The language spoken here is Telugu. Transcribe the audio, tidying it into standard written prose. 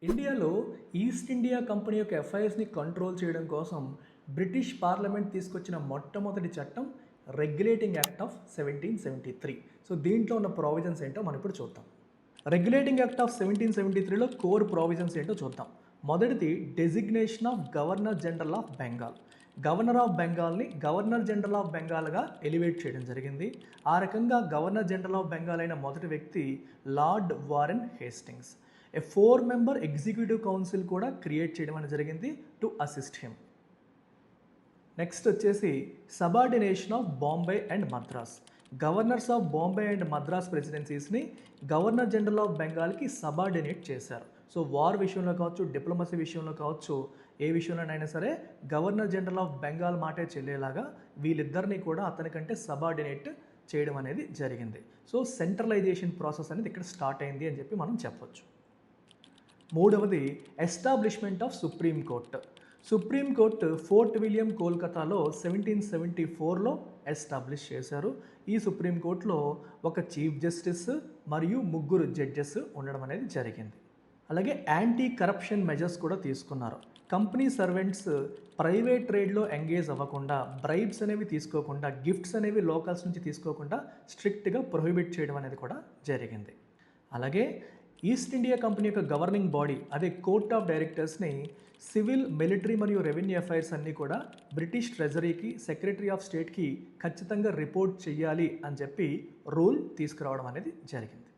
ఇండియాలో ఈస్ట్ ఇండియా కంపెనీ యొక్క ఎఫ్ఐఎస్ని కంట్రోల్ చేయడం కోసం బ్రిటిష్ పార్లమెంట్ తీసుకొచ్చిన మొట్టమొదటి చట్టం రెగ్యులేటింగ్ యాక్ట్ ఆఫ్ 1773. సో దీంట్లో ఉన్న ప్రావిజన్స్ ఏంటో మనం ఇప్పుడు చూద్దాం. రెగ్యులేటింగ్ యాక్ట్ ఆఫ్ 1773లో కోర్ ప్రావిజన్స్ ఏంటో చూద్దాం. మొదటిది designation of governor general of Bengal. Governor of బెంగాల్ని గవర్నర్ జనరల్ ఆఫ్ బెంగాల్గా ఎలివేట్ చేయడం జరిగింది. ఆ రకంగా గవర్నర్ జనరల్ ఆఫ్ బెంగాల్ అయిన మొదటి వ్యక్తి lord Warren Hastings. A 4-member executive council కూడా క్రియేట్ చేయడం అనేది జరిగింది టు అసిస్ట్ హిమ్. నెక్స్ట్ వచ్చేసి subordination of Bombay and Madras. Governors of Bombay and Madras ప్రెసిడెన్సీస్ని గవర్నర్ జనరల్ ఆఫ్ బెంగాల్కి సబార్డినేట్ చేశారు. సో వార్ విషయంలో కావచ్చు, డిప్లొమసీ విషయంలో కావచ్చు, ఏ విషయంలోనైనా సరే గవర్నర్ జనరల్ ఆఫ్ బెంగాల్ మాటే చెల్లేలాగా వీళ్ళిద్దరినీ కూడా అతనికంటే సబార్డినేట్ చేయడం అనేది జరిగింది. సో సెంట్రలైజేషన్ ప్రాసెస్ అనేది ఇక్కడ స్టార్ట్ అయింది అని చెప్పి మనం చెప్పొచ్చు. మూడవది establishment of supreme court. Supreme court fort William కోల్కతాలో 1774లో ఎస్టాబ్లిష్ చేశారు. ఈ సుప్రీం కోర్టులో ఒక చీఫ్ జస్టిస్ మరియు 3 జడ్జెస్ ఉండడం అనేది జరిగింది. అలాగే యాంటీ కరప్షన్ మెజర్స్ కూడా తీసుకున్నారు. కంపెనీ సర్వెంట్స్ ప్రైవేట్ ట్రేడ్లో ఎంగేజ్ అవ్వకుండా, బ్రైబ్స్ అనేవి తీసుకోకుండా, గిఫ్ట్స్ అనేవి లోకల్స్ నుంచి తీసుకోకుండా స్ట్రిక్ట్గా ప్రొహిబిట్ చేయడం అనేది కూడా జరిగింది. అలాగే ఈస్ట్ ఇండియా కంపెనీ యొక్క గవర్నింగ్ బాడీ అదే కోర్ట్ ఆఫ్ డైరెక్టర్స్ని సివిల్, మిలిటరీ మరియు రెవెన్యూ అఫైర్స్ అన్నీ కూడా బ్రిటిష్ ట్రెజరీకి, సెక్రటరీ ఆఫ్ స్టేట్కి ఖచ్చితంగా రిపోర్ట్ చేయాలి అని చెప్పి రూల్ తీసుకురావడం అనేది జరిగింది.